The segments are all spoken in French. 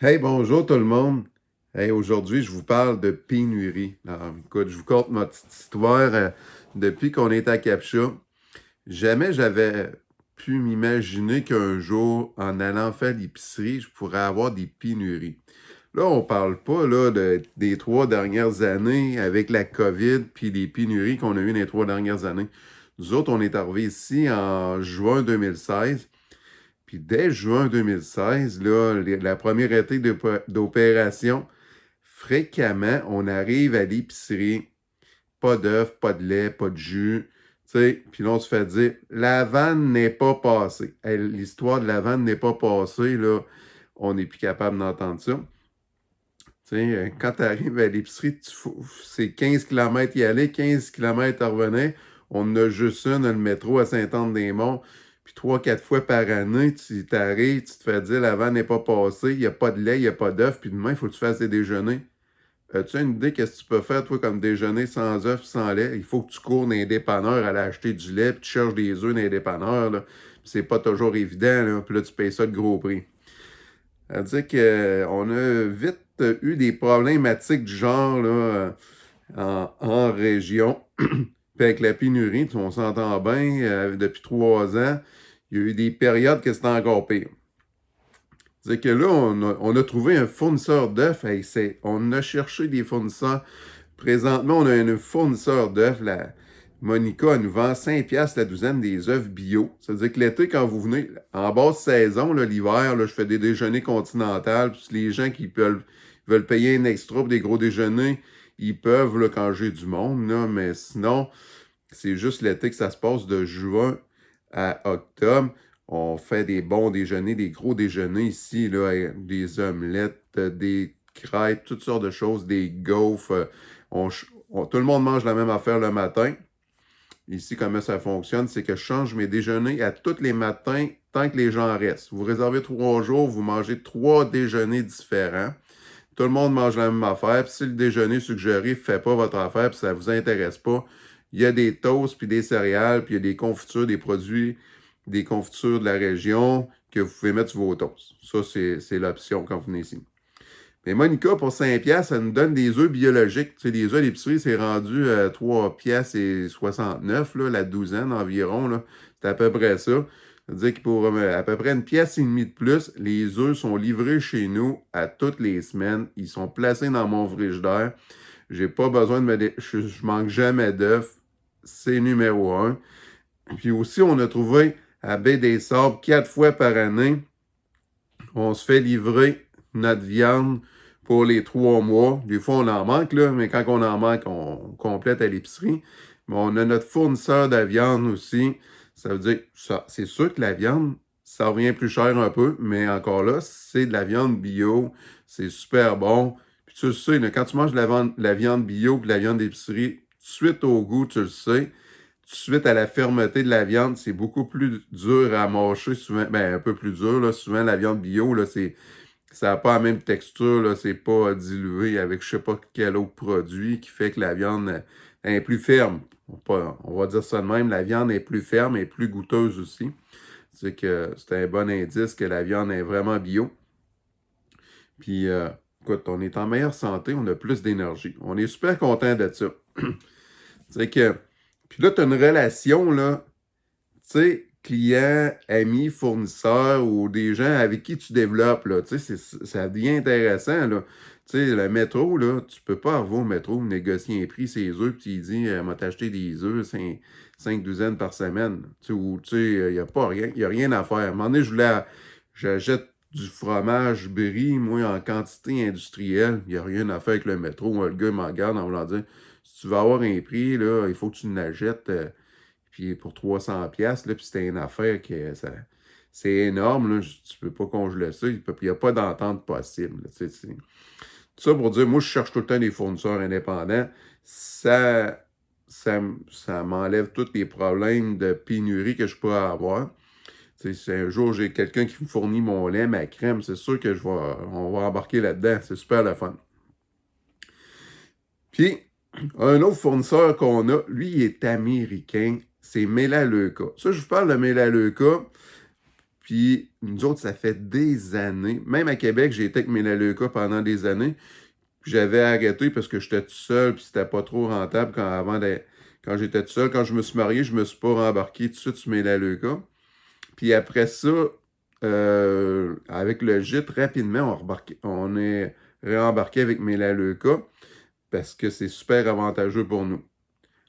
Hey, bonjour tout le monde. Hey, aujourd'hui, je vous parle de pénurie. Alors, écoute, je vous conte ma petite histoire. Depuis qu'on est à Captcha, jamais j'avais pu m'imaginer qu'un jour, en allant faire l'épicerie, je pourrais avoir des pénuries. Là, on parle pas là, des 3 dernières années avec la COVID puis les pénuries qu'on a eues dans les 3 dernières années. Nous autres, on est arrivés ici en juin 2016. Puis dès juin 2016, là, la première été d'opération, fréquemment, on arrive à l'épicerie, pas d'œufs, pas de lait, pas de jus. Tu sais, puis là, on se fait dire, la vanne n'est pas passée. Hey, l'histoire de la vanne n'est pas passée, là, on n'est plus capable d'entendre ça. Tu sais, quand tu arrives à l'épicerie, c'est 15 km y aller, 15 km à revenir. On en a juste une, le métro à Saint-Anne-des-Monts. Puis 3, 4 fois par année, tu t'arrives, tu te fais dire la vanne n'est pas passée, il n'y a pas de lait, il n'y a pas d'œufs, puis demain, il faut que tu fasses des déjeuners. Tu as une idée qu'est-ce que tu peux faire, toi, comme déjeuner sans œufs, sans lait? Il faut que tu cours dans les dépanneurs à aller acheter du lait, puis tu cherches des œufs dans les dépanneurs, là. Puis c'est pas toujours évident, là. Puis là, tu payes ça de gros prix. C'est-à-dire qu'on a vite eu des problématiques du genre là, en région. Puis avec la pénurie, on s'entend bien, depuis 3 ans, il y a eu des périodes que c'était encore pire. C'est que là, on a trouvé un fournisseur d'œufs. Hey, on a cherché des fournisseurs. Présentement, on a un fournisseur d'œufs. Monica, elle nous vend 5 piastres la douzaine des œufs bio. Ça veut dire que l'été, quand vous venez, en basse saison, l'hiver, je fais des déjeuners continentaux. Puis les gens qui veulent payer un extra pour des gros déjeuners, ils peuvent là, quand j'ai du monde. Là, mais sinon, c'est juste l'été que ça se passe de juin à octobre. On fait des bons déjeuners, des gros déjeuners ici, là, des omelettes, des crêpes, toutes sortes de choses, des gaufres. Tout le monde mange la même affaire le matin. Ici, comment ça fonctionne, c'est que je change mes déjeuners à tous les matins tant que les gens restent. Vous réservez 3 jours, vous mangez 3 déjeuners différents. Tout le monde mange la même affaire. Puis si le déjeuner suggéré ne fait pas votre affaire, puis ça ne vous intéresse pas, il y a des toasts, puis des céréales, puis il y a des confitures, des produits, des confitures de la région que vous pouvez mettre sur vos toasts. Ça, c'est l'option quand vous venez ici. Mais Monica, pour 5 piastres, ça nous donne des œufs biologiques. Tu sais, les œufs à l'épicerie, c'est rendu à 3 piastres et 69, là, la douzaine environ. Là. C'est à peu près ça. C'est-à-dire que pour à peu près 1 piastre et demi de plus, les œufs sont livrés chez nous à toutes les semaines. Ils sont placés dans mon frigidaire. J'ai pas besoin de je manque jamais d'œufs. C'est numéro un. Puis aussi, on a trouvé à Baie des Sables 4 fois par année. On se fait livrer notre viande pour les 3 mois. Des fois, on en manque, là, mais quand on en manque, on complète à l'épicerie. Mais on a notre fournisseur de viande aussi. Ça veut dire, c'est sûr que la viande, ça revient plus cher un peu, mais encore là, c'est de la viande bio. C'est super bon. Puis tu le sais, là, quand tu manges de la viande bio et de la viande d'épicerie, suite au goût, tu le sais. Suite à la fermeté de la viande, c'est beaucoup plus dur à mâcher, souvent, ben un peu plus dur, là. Souvent, la viande bio, là, ça n'a pas la même texture, là, c'est pas dilué avec je sais pas quel autre produit qui fait que la viande est plus ferme. On va dire ça de même, la viande est plus ferme et plus goûteuse aussi. C'est un bon indice que la viande est vraiment bio. Puis, écoute, on est en meilleure santé, on a plus d'énergie. On est super content de ça. C'est que, puis là, tu as une relation, là, tu sais, client, ami, fournisseur ou des gens avec qui tu développes, là, tu sais, ça devient intéressant, là. Tu sais, le métro, là, tu peux pas arriver au métro, négocier un prix, ses œufs, puis il dit, m'a t'acheter des œufs, 5 douzaines par semaine. Tu sais, ou, tu sais, il n'y a pas rien, il y a rien à faire. À un moment donné, j'achète du fromage brie, moi, en quantité industrielle. Il n'y a rien à faire avec le métro. Moi, le gars me regarde en voulant dire, si tu veux avoir un prix, là, il faut que tu l'achètes. Puis pour 300 pièces là, puis c'était une affaire que c'est énorme, là, tu peux pas congeler ça, il n'y a pas d'entente possible. Là, tout ça pour dire, moi, je cherche tout le temps des fournisseurs indépendants. Ça, ça m'enlève tous les problèmes de pénurie que je peux avoir. Si un jour j'ai quelqu'un qui me fournit mon lait, ma crème, c'est sûr que on va embarquer là-dedans. C'est super le fun. Puis, un autre fournisseur qu'on a, lui, il est américain. C'est Melaleuca. Ça, je vous parle de Melaleuca Puis nous autres, ça fait des années. Même à Québec, j'ai été avec Melaleuca pendant des années. J'avais arrêté parce que j'étais tout seul, puis c'était pas trop rentable quand j'étais tout seul. Quand je me suis marié, je me suis pas rembarqué tout de suite sur Melaleuca. Puis après ça, avec le gîte, rapidement, on est réembarqué avec Melaleuca parce que c'est super avantageux pour nous.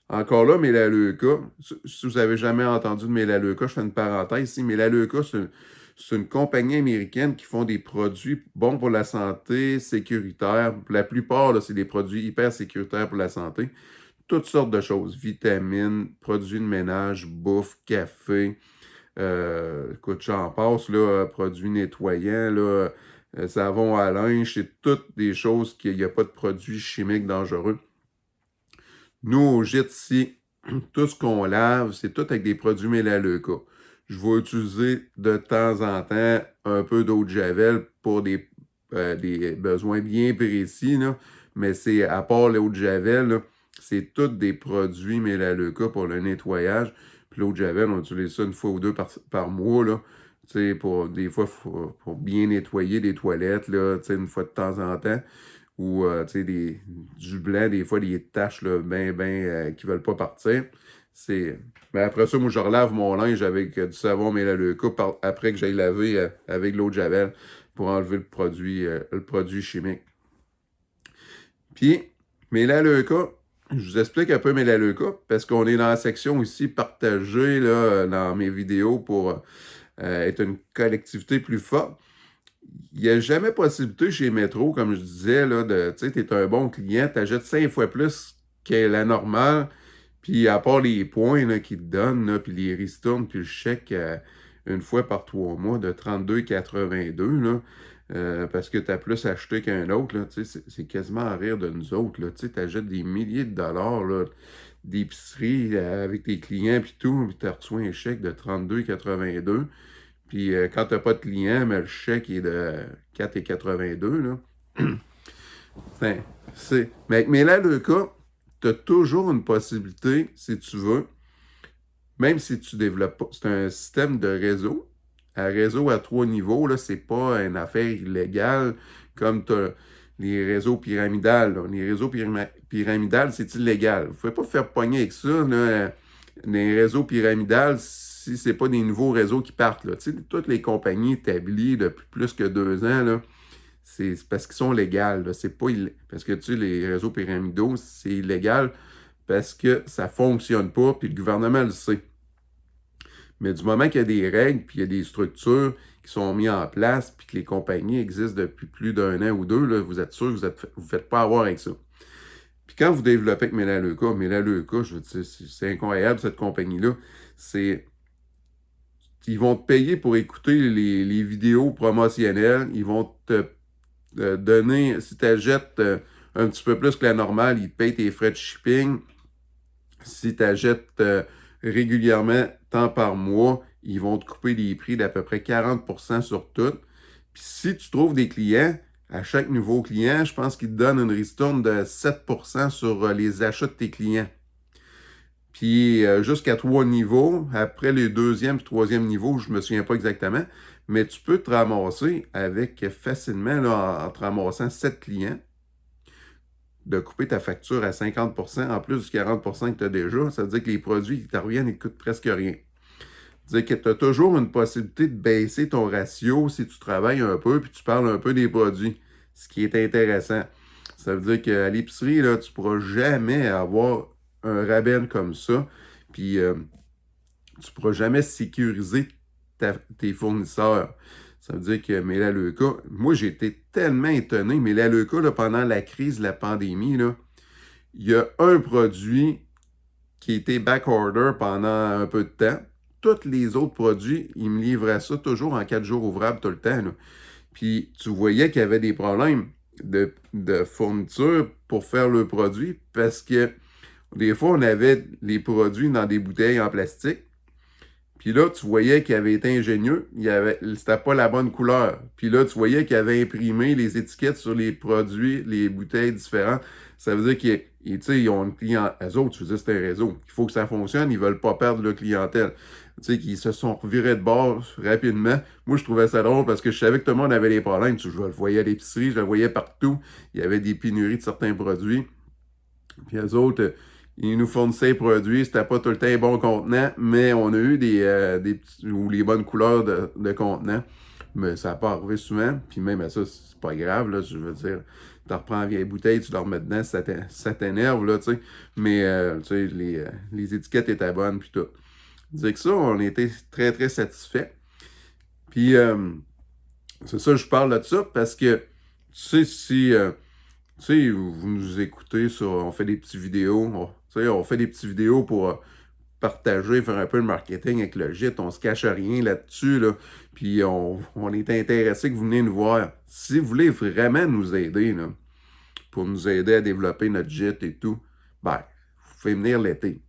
Encore là, Melaleuca, si vous avez jamais entendu de Melaleuca, je fais une parenthèse ici. Melaleuca, c'est une compagnie américaine qui font des produits bons pour la santé, sécuritaires. La plupart, là, c'est des produits hyper sécuritaires pour la santé. Toutes sortes de choses. Vitamines, produits de ménage, bouffe, café. Écoute, j'en passe, là, produits nettoyants, là, savon à linge, c'est toutes des choses qu'il n'y a pas de produits chimiques dangereux. Nous, au gîte ici, tout ce qu'on lave, c'est tout avec des produits Melaleuca. Je vais utiliser de temps en temps un peu d'eau de Javel pour des besoins bien précis, là. Mais c'est, à part l'eau de Javel, là, c'est tous des produits Melaleuca pour le nettoyage. Puis l'eau de Javel, on utilise ça une fois ou deux par mois, là. Tu sais, des fois, pour bien nettoyer des toilettes, là, tu sais, une fois de temps en temps. Ou, tu sais, du blanc, des fois, des taches, là, qui veulent pas partir. Mais après ça, moi, je relave mon linge avec du savon Melaleuca après que j'aille laver avec de l'eau de Javel pour enlever le produit chimique. Puis, Melaleuca, je vous explique un peu Melaleuca parce qu'on est dans la section ici partagée là, dans mes vidéos pour être une collectivité plus forte. Il n'y a jamais possibilité chez Métro, comme je disais, là, tu sais, tu es un bon client, tu achètes 5 fois plus que la normale, puis à part les points là, qu'ils te donnent, là, puis les ristournes, puis le chèque une fois par 3 mois de 32,82, là, parce que tu as plus acheté qu'un autre, là, tu sais, c'est quasiment à rire de nous autres, là, tu sais, achètes des milliers de dollars, là, d'épicerie avec tes clients, puis tout, puis tu reçois un chèque de 32,82. Puis quand tu n'as pas de client, mais le chèque est de 4,82, là. Mais avec Melaleuca, tu as toujours une possibilité, si tu veux, même si tu développes pas. C'est un système de réseau. Un réseau à 3 niveaux, là, c'est pas une affaire illégale comme les réseaux pyramidales. Là. Les réseaux pyramidales, c'est illégal. Vous ne pouvez pas faire pogner avec ça, là, les réseaux pyramidales, si c'est pas des nouveaux réseaux qui partent. Là. Tu sais, toutes les compagnies établies depuis plus que 2 ans, là, c'est parce qu'ils sont légales. Là. C'est pas parce que tu sais, les réseaux pyramidaux, c'est illégal parce que ça fonctionne pas, puis le gouvernement le sait. Mais du moment qu'il y a des règles, puis il y a des structures qui sont mises en place, puis que les compagnies existent depuis plus d'1 an ou 2, là, vous êtes sûr que vous ne faites pas avoir avec ça. Puis quand vous développez avec Melaleuca, je veux dire, c'est incroyable cette compagnie-là. Ils vont te payer pour écouter les vidéos promotionnelles. Ils vont te donner, si tu achètes un petit peu plus que la normale, ils te payent tes frais de shipping. Si tu achètes régulièrement, tant par mois, ils vont te couper des prix d'à peu près 40% sur tout. Puis si tu trouves des clients, à chaque nouveau client, je pense qu'ils te donnent une ristourne de 7% sur les achats de tes clients. Puis jusqu'à 3 niveaux, après les deuxième et troisième niveaux, je ne me souviens pas exactement, mais tu peux te ramasser avec facilement, là, en te ramassant 7 clients, de couper ta facture à 50% en plus du 40% que tu as déjà. Ça veut dire que les produits qui te reviennent, ils ne coûtent presque rien. Ça veut dire que tu as toujours une possibilité de baisser ton ratio si tu travailles un peu puis tu parles un peu des produits, ce qui est intéressant. Ça veut dire qu'à l'épicerie, là, tu ne pourras jamais avoir un rabais comme ça, puis tu ne pourras jamais sécuriser tes fournisseurs. Ça veut dire que Melaleuca, moi j'ai été tellement étonné, Melaleuca, là, pendant la crise de la pandémie, là, il y a un produit qui a été backorder pendant un peu de temps. Tous les autres produits, ils me livraient ça toujours en 4 jours ouvrables tout le temps. Là. Puis tu voyais qu'il y avait des problèmes de fourniture pour faire le produit parce que des fois, on avait les produits dans des bouteilles en plastique. Puis là, tu voyais qu'il avait été ingénieux, c'était pas la bonne couleur. Puis là, tu voyais qu'il avait imprimé les étiquettes sur les produits, les bouteilles différentes. Ça veut dire qu'ils ont une clientèle. Eux autres, tu dis c'est un réseau. Il faut que ça fonctionne, ils veulent pas perdre leur clientèle. Tu sais, qu'ils se sont revirés de bord rapidement. Moi, je trouvais ça drôle parce que je savais que tout le monde avait des problèmes. Je le voyais à l'épicerie, je le voyais partout. Il y avait des pénuries de certains produits. Puis eux autres, ils nous fournissaient les produits, c'était pas tout le temps les bons contenants, mais on a eu des petits, ou les bonnes couleurs de contenants. Mais ça n'a pas arrivé souvent. Puis même à ça, c'est pas grave, là, je veux dire. Tu reprends la vieille bouteille, tu la remets dedans, ça t'énerve, là, tu sais. Mais, tu sais, les étiquettes étaient bonnes, puis tout. Dire que ça, on était très, très satisfaits. Puis, c'est ça, je parle de ça parce que, tu sais, si... tu sais, vous nous écoutez sur, on fait des petites vidéos, tu sais, on fait des petites vidéos pour partager, faire un peu de marketing avec le gîte, on se cache rien là-dessus, là, puis on est intéressé que vous venez nous voir. Si vous voulez vraiment nous aider, là, pour nous aider à développer notre gîte et tout, ben, vous pouvez venir l'été.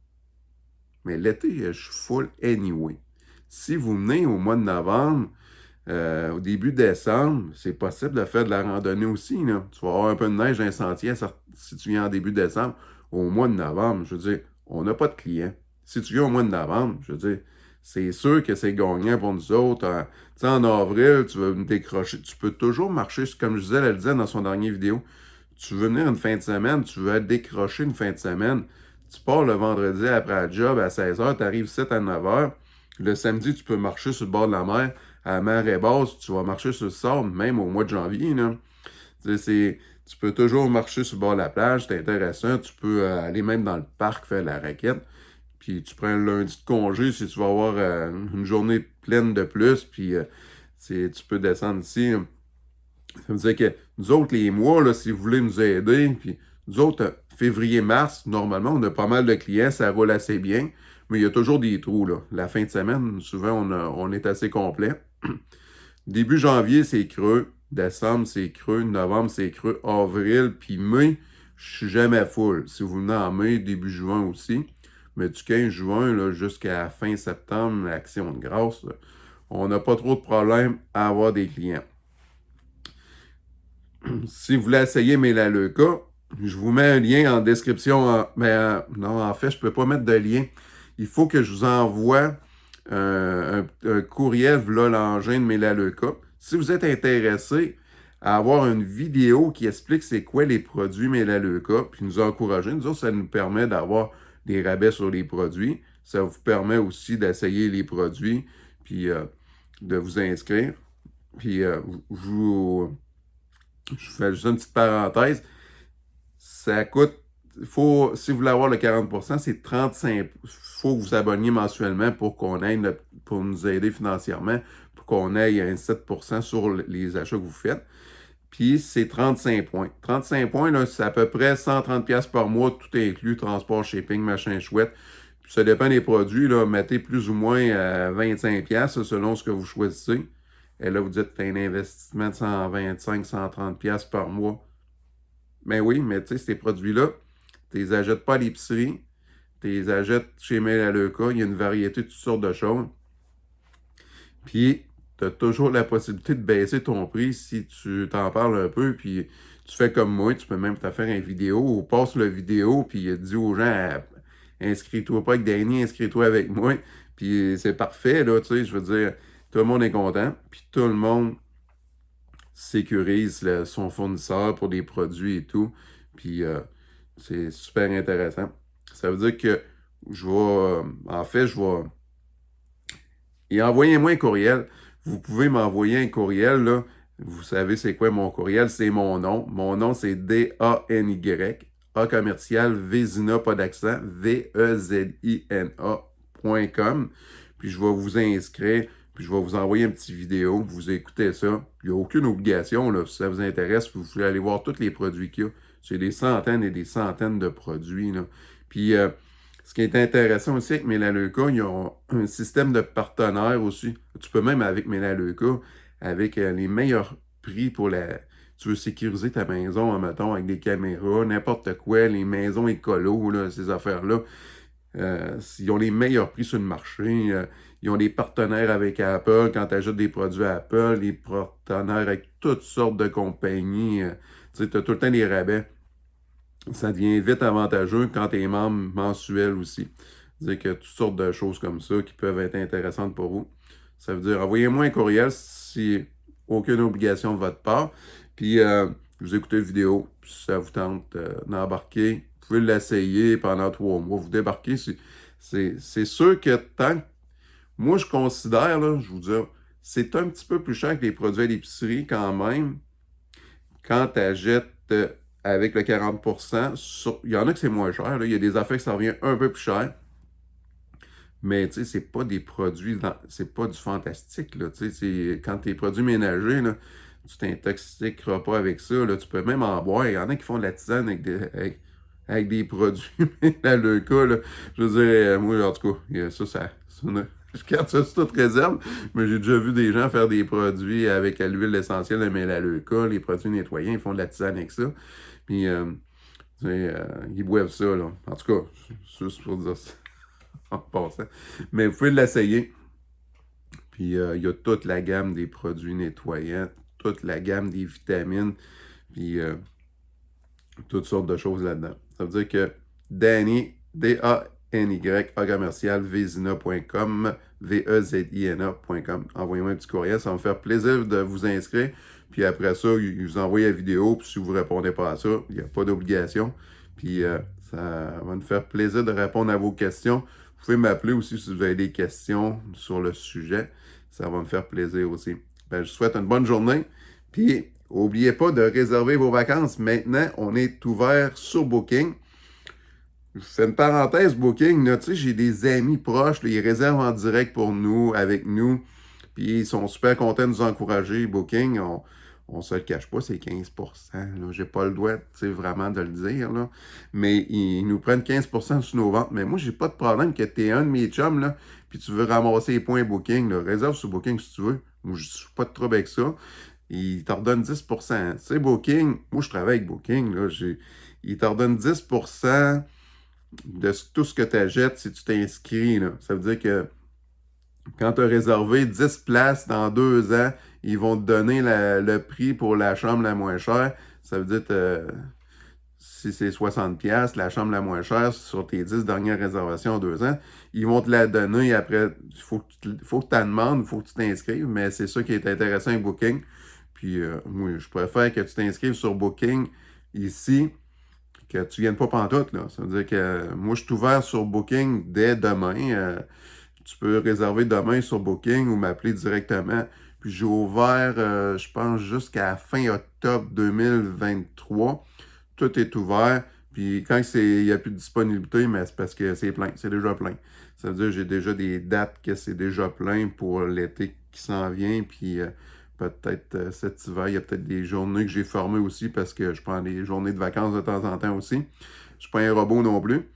Mais l'été, je suis full anyway. Si vous venez au mois de novembre, au début décembre, c'est possible de faire de la randonnée aussi. Là. Tu vas avoir un peu de neige dans les sentiers si tu viens en début décembre. Au mois de novembre, je veux dire, on n'a pas de clients. Si tu viens au mois de novembre, je veux dire, c'est sûr que c'est gagnant pour nous autres. Tu sais, en avril, tu veux me décrocher. Tu peux toujours marcher, comme je disais, elle le disait dans son dernière vidéo. Tu veux venir une fin de semaine, tu veux être décroché une fin de semaine. Tu pars le vendredi après le job à 16h, tu arrives 7 à 9h. Le samedi, tu peux marcher sur le bord de la mer à la marée basse, tu vas marcher sur le sable, même au mois de janvier. Là. Tu peux toujours marcher sur le bord de la plage, c'est intéressant. Tu peux aller même dans le parc faire la raquette. Puis tu prends le lundi de congé si tu vas avoir une journée pleine de plus. Puis tu peux descendre ici. Ça veut dire que nous autres, les mois, là, si vous voulez nous aider, puis nous autres, février-mars, normalement, on a pas mal de clients, ça roule assez bien. Mais il y a toujours des trous, là. La fin de semaine, souvent, on est assez complet. Début janvier, c'est creux. Décembre, c'est creux. Novembre, c'est creux. Avril, puis mai, je suis jamais full. Si vous venez en mai, début juin aussi. Mais du 15 juin là, jusqu'à fin septembre, l'Action de grâce, là, on n'a pas trop de problème à avoir des clients. Si vous voulez essayer Melaleuca, je vous mets un lien en description. Non, en fait, je ne peux pas mettre de lien. Il faut que je vous envoie un courriel v'là l'engin de Melaleuca. Si vous êtes intéressé à avoir une vidéo qui explique c'est quoi les produits Melaleuca, puis nous encourager, nous autres, ça nous permet d'avoir des rabais sur les produits. Ça vous permet aussi d'essayer les produits, puis de vous inscrire. Puis je fais juste une petite parenthèse. Ça coûte, si vous voulez avoir le 40%, c'est 35. Il faut que vous abonniez mensuellement pour qu'on aille, pour nous aider financièrement, pour qu'on aille un 7% sur les achats que vous faites. Puis c'est 35 points. 35 points, là, c'est à peu près 130$ par mois, tout inclus, transport, shipping, machin chouette. Puis ça dépend des produits, là, mettez plus ou moins à 25$ selon ce que vous choisissez. Et là, vous dites que c'est un investissement de 125, 130$ par mois. Ben oui, mais tu sais, ces produits-là, tu les achètes pas à l'épicerie, tu les achètes chez Melaleuca, il y a une variété de toutes sortes de choses. Puis, tu as toujours la possibilité de baisser ton prix si tu t'en parles un peu, puis tu fais comme moi, tu peux même te faire une vidéo ou passe la vidéo, puis dis aux gens, inscris-toi pas avec Danny, inscris-toi avec moi, puis c'est parfait, là, tu sais, je veux dire, tout le monde est content, puis tout le monde sécurise son fournisseur pour des produits et tout. Puis c'est super intéressant. Ça veut dire que je vais, en fait, je vais. Et envoyez-moi un courriel. Vous pouvez m'envoyer un courriel, là. Vous savez c'est quoi mon courriel? C'est mon nom. Mon nom, c'est DANY. A commercial, Vezina, pas d'accent, VEZINA.com. Puis je vais vous inscrire. Puis je vais vous envoyer une petite vidéo, vous écoutez ça. Il n'y a aucune obligation, là, si ça vous intéresse, vous pouvez aller voir tous les produits qu'il y a. C'est des centaines et des centaines de produits. Là. Puis, ce qui est intéressant aussi avec Melaleuca, ils ont un système de partenaires aussi. Tu peux même avec Melaleuca, avec les meilleurs prix pour la... Tu veux sécuriser ta maison, mettons, avec des caméras, n'importe quoi, les maisons écolo, là, ces affaires-là. Ils ont les meilleurs prix sur le marché. Ils ont des partenaires avec Apple. Quand tu achètes des produits Apple, des partenaires avec toutes sortes de compagnies. Tu sais, tu as tout le temps des rabais. Ça devient vite avantageux quand tu es membre mensuel aussi. C'est-à-dire qu'il y a toutes sortes de choses comme ça qui peuvent être intéressantes pour vous. Ça veut dire, envoyez-moi un courriel si aucune obligation de votre part. Puis, vous écoutez la vidéo, si ça vous tente d'embarquer, vous pouvez l'essayer pendant 3 mois. Vous débarquez. C'est sûr que tant que moi, je considère, là, je vous dis, c'est un petit peu plus cher que les produits à l'épicerie quand même. Quand tu achètes avec le 40%, il y en a que c'est moins cher. Là. Il y a des affaires que ça revient un peu plus cher. Mais tu sais, c'est pas des produits, c'est pas du fantastique. Là, quand tes produits ménagers, là, tu t'intoxiqueras pas avec ça. Là, tu peux même en boire. Il y en a qui font de la tisane avec des produits ménageux. Là. Je veux dire, moi, en tout cas, je garde ça sous toute réserve, mais j'ai déjà vu des gens faire des produits avec l'huile essentielle de mélaleuca, les produits nettoyants, ils font de la tisane avec ça. Puis, ils boivent ça, là. En tout cas, juste pour dire ça en passant. Mais vous pouvez l'essayer. Puis, il y a toute la gamme des produits nettoyants, toute la gamme des vitamines, puis toutes sortes de choses là-dedans. Ça veut dire que Danny, D-A-N-Y, A commercial, vezina.com, V-E-Z-I-N-A.com. Envoyez-moi un petit courriel, ça va me faire plaisir de vous inscrire. Puis après ça, il vous envoie la vidéo. Puis si vous ne répondez pas à ça, il n'y a pas d'obligation. Puis ça va me faire plaisir de répondre à vos questions. Vous pouvez m'appeler aussi si vous avez des questions sur le sujet. Ça va me faire plaisir aussi. Ben, je vous souhaite une bonne journée. Puis, n'oubliez pas de réserver vos vacances. Maintenant, on est ouvert sur Booking. Je fais une parenthèse, Booking. Tu sais, j'ai des amis proches, là, ils réservent en direct pour nous, avec nous. Puis, ils sont super contents de nous encourager. Booking, on se le cache pas, c'est 15%. J'ai pas le droit, vraiment de le dire. Là. Mais ils nous prennent 15% sur nos ventes. Mais moi, j'ai pas de problème que tu es un de mes chums, là, puis tu veux ramasser les points Booking. Là. Réserve sur Booking si tu veux. Moi, je suis pas de trouble avec ça. Ils t'en redonnent 10%. Tu sais, Booking, moi, je travaille avec Booking. Là, ils t'en redonnent 10% de tout ce que tu achètes si tu t'inscris. Ça veut dire que quand tu as réservé 10 places dans 2 ans, ils vont te donner le prix pour la chambre la moins chère. Ça veut dire que si c'est 60$, la chambre la moins chère sur tes 10 dernières réservations en 2 ans, ils vont te la donner après. Il faut que tu demandes, il faut que tu t'inscrives, mais c'est ça qui est intéressant avec Booking. Puis moi, je préfère que tu t'inscrives sur Booking ici, que tu ne viennes pas pantoute. Là. Ça veut dire que moi, je suis ouvert sur Booking dès demain. Tu peux réserver demain sur Booking ou m'appeler directement. Puis j'ai ouvert, je pense, jusqu'à fin octobre 2023. Tout est ouvert. Puis quand il n'y a plus de disponibilité, mais c'est parce que c'est plein, c'est déjà plein. Ça veut dire que j'ai déjà des dates que c'est déjà plein pour l'été qui s'en vient. Puis peut-être cet hiver, il y a peut-être des journées que j'ai formées aussi parce que je prends des journées de vacances de temps en temps aussi. Je ne suis pas un robot non plus.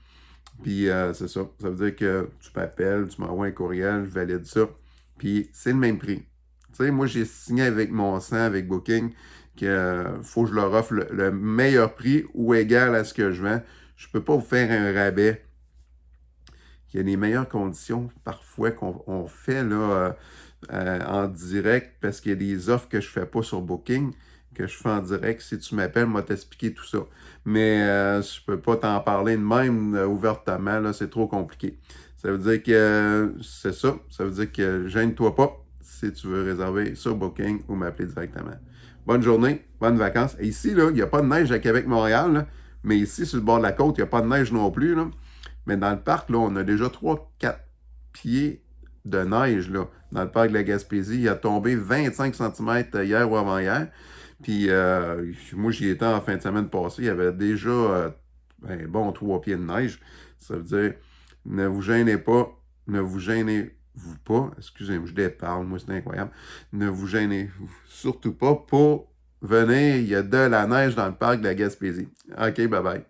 Puis c'est ça. Ça veut dire que tu m'appelles, tu m'envoies un courriel, je valide ça. Puis c'est le même prix. Tu sais, moi, j'ai signé avec mon sang, avec Booking, qu'il faut que je leur offre le meilleur prix ou égal à ce que je vends. Je ne peux pas vous faire un rabais. Il y a des meilleures conditions parfois qu'on fait là, en direct parce qu'il y a des offres que je ne fais pas sur Booking, que je fais en direct. Si tu m'appelles, moi t'expliquer tout ça. Mais je peux pas t'en parler de même ouvertement, là, c'est trop compliqué. Ça veut dire que c'est ça. Ça veut dire que gêne-toi pas si tu veux réserver sur Booking ou m'appeler directement. Bonne journée, bonnes vacances. Et ici, là, il n'y a pas de neige à Québec-Montréal, là, mais ici, sur le bord de la côte, il n'y a pas de neige non plus. Là. Mais dans le parc, là, on a déjà 3-4 pieds de neige là, dans le parc de la Gaspésie. Il a tombé 25 cm hier ou avant-hier. Puis moi, j'y étais en fin de semaine passée. Il y avait déjà un bon 3 pieds de neige. Ça veut dire, ne vous gênez pas, ne vous gênez-vous pas. Excusez-moi, je déparle, moi, c'est incroyable. Ne vous gênez surtout pas pour venir. Il y a de la neige dans le parc de la Gaspésie. OK, bye bye.